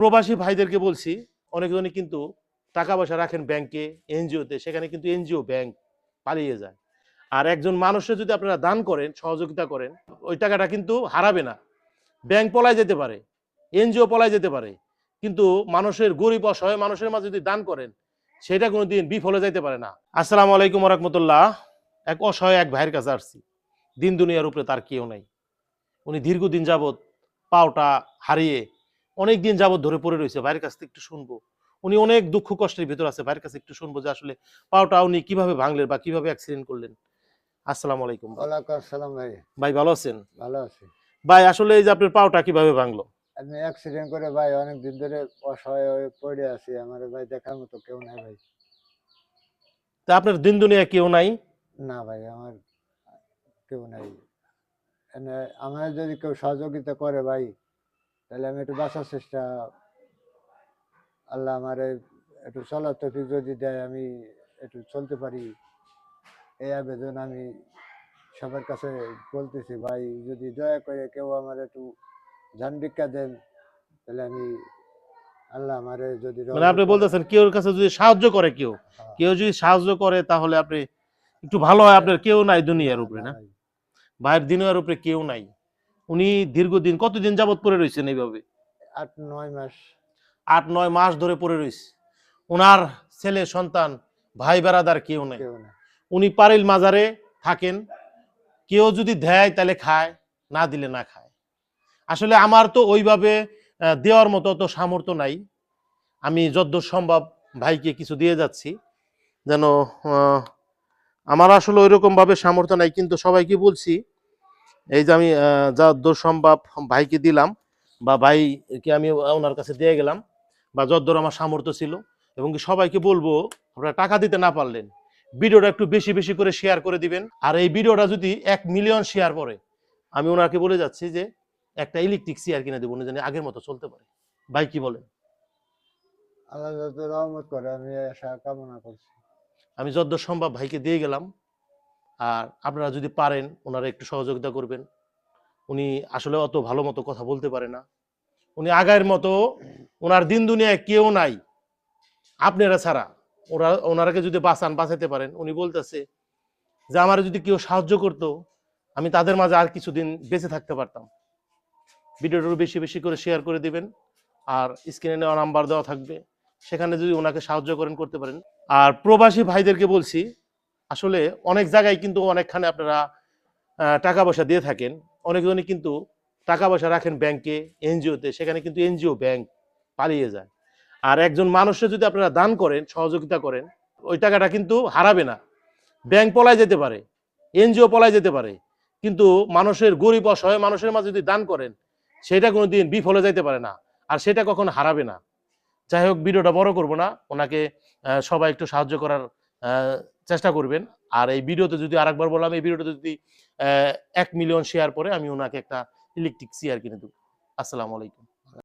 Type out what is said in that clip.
প্রবাসী ভাইদেরকে বলছি, অনেকজনই কিন্তু টাকা পয়সা রাখেন ব্যাংকে, এনজিওতে, সেখানে কিন্তু এনজিও ব্যাংক পালিয়ে যায়। আর একজন মানুষের যদি আপনারা দান করেন, সহযোগিতা করেন, ওই টাকাটা কিন্তু হারাবে না। ব্যাংক পলায় যেতে পারে, এনজিও পলায় যেতে পারে, কিন্তু মানুষের গরিব অসহায় মানুষের মাঝে যদি দান করেন, সেটা কোনোদিন বিফলে যাইতে পারে না। আসসালামু আলাইকুম ওয়া রাহমাতুল্লাহ। এক অসহায় এক ভাইয়ের কাছে আসছি, দিন দুনিয়ার উপরে তার কেউ নাই। উনি দীর্ঘদিন যাবৎ পাওটা হারিয়ে অনেক দিন যাবৎ ধরে পড়ে রয়েছে। ভাইয়ের কাছ থেকে একটু শুনবো, উনি অনেক দুঃখ কষ্টের ভিতর আছে। ভাইয়ের কাছে একটু শুনবো যে আসলে পাওটা উনি কিভাবে ভাঙলেন বা কিভাবে অ্যাক্সিডেন্ট করলেন। আসসালামু আলাইকুম। ওয়ালাইকুম আসসালাম ভাই। ভাই ভালো আছেন? ভালো আছি ভাই। আসলে এই যে আপনার পাওটা কিভাবে ভাঙলো? আমি অ্যাক্সিডেন্ট করে ভাই অনেক দিন ধরে অসহায় হয়ে পড়ে আছি। আমার ভাই দেখার মতো কেউ নাই ভাই। তা আপনার দিন দুনিয়া কেউ নাই? না ভাই, আমার কেউ নাই। আমার যদি কেউ সহযোগিতা করে ভাই, তাহলে আমি একটু বাঁচার চেষ্টা, আল্লাহ আমারে একটু চলার তৌফিক যদি দেয়, আমি একটু চলতে পারি, এই আবেদন আমি সবার কাছে বলতেছি। ভাই যদি দয়া করে কেউ আমার একটু জান ভিক্ষা দেন, তাহলে আমি, আল্লাহ আমারে যদি মানে আপনি বলতেছেন কেউ কাছে যদি সাহায্য করে, কেউ হ্যাঁ। কেউ যদি সাহায্য করে তাহলে আপনি একটু ভালো হয়। আপনার কেউ নাই দুনিয়ার উপরে না? ভাই, ভাইয়ের দুনিয়ার উপরে কেউ নাই। উনি দীর্ঘদিন, কতদিন যাবৎ পড়ে রয়েছেন এইভাবে? 8-9 মাস। 8-9 মাস ধরে পড়ে রয়েছে। ওনার ছেলে সন্তান, ভাই বেড়াদার কেউ নাই। কেউ না। উনি পারিল মাজারে থাকেন, কেউ যদি দেয় তাহলে খায়, না দিলে না খায়। আসলে আমার তো ওইভাবে দেওয়ার মতো তো সামর্থ্য নাই। আমি যতদূর সম্ভব ভাইকে কিছু দিয়ে যাচ্ছি, যেন আমার আসলে ওইরকম ভাবে সামর্থ্য নাই, কিন্তু সবাইকে বলছি এই যে আমি যতদূর সম্ভব ভাইকে দিলাম, বা ভাইকে আমি ওনার কাছে দিয়ে গেলাম, বা যতদূর আমার সামর্থ্য ছিল। এবং কি সবাইকে বলবো, আপনারা টাকা দিতে না পারলেন ভিডিওটা একটু বেশি বেশি করে শেয়ার করে দিবেন। আর এই ভিডিওটা যদি 1 মিলিয়ন শেয়ার পরে, আমি ওনাকে বলে যাচ্ছি যে একটা ইলেকট্রিক চেয়ার কিনে দেবো, উনি যেন আগের মতো চলতে পারে। ভাই কি বলেন? আল্লাহ যত রহমত করে আমি আশা কামনা করছি। আমি যতদূর সম্ভব ভাইকে দিয়ে গেলাম। আর আপনারা যদি পারেন ওনারা একটু সহযোগিতা করবেন। উনি আসলে অত ভালো মতো কথা বলতে পারে না। উনি আগের মতো, ওনার দিন দুনিয়ায় কেউ নাই আপনারা ছাড়া। ওনারাকে যদি বাঁচাতে পারেন, উনি বলতেছে যে আমার যদি কেউ সাহায্য করতো, আমি তাদের মাঝে আর কিছুদিন বেঁচে থাকতে পারতাম। ভিডিওটা বেশি বেশি করে শেয়ার করে দিবেন। আর স্ক্রিনে নেওয়া নাম্বার দেওয়া থাকবে, সেখানে যদি ওনাকে সাহায্য করতে পারেন। আর প্রবাসী ভাইদেরকে বলছি, আসলে অনেক জায়গায় কিন্তু অনেকখানে আপনারা টাকা পয়সা দিয়ে থাকেন। অনেকজনই কিন্তু টাকা পয়সা রাখেন ব্যাংকে, এনজিওতে, সেখানে কিন্তু এনজিও ব্যাংক পালিয়ে যায়। আর একজন মানুষের যদি আপনারা দান করেন, সহযোগিতা করেন, ওই টাকাটা কিন্তু হারাবে না। ব্যাংক পলায় যেতে পারে, এনজিও পলায় যেতে পারে, কিন্তু মানুষের গরিব অসহায় মানুষের মাঝে যদি দান করেন, সেটা কোনোদিন বিফলে যাইতে পারে না। আর সেটা কখনো হারাবে না। যাই হোক, ভিডিওটা বড় করব না, ওনাকে সবাই একটু সাহায্য করার চেষ্টা করবেন। আর এই ভিডিওতে যদি আরেকবার বললাম, এই ভিডিওটা যদি 1 মিলিয়ন শেয়ার পরে, আমি ওনাকে একটা ইলেকট্রিক চেয়ার কিনে দেবো। আসসালামু আলাইকুম।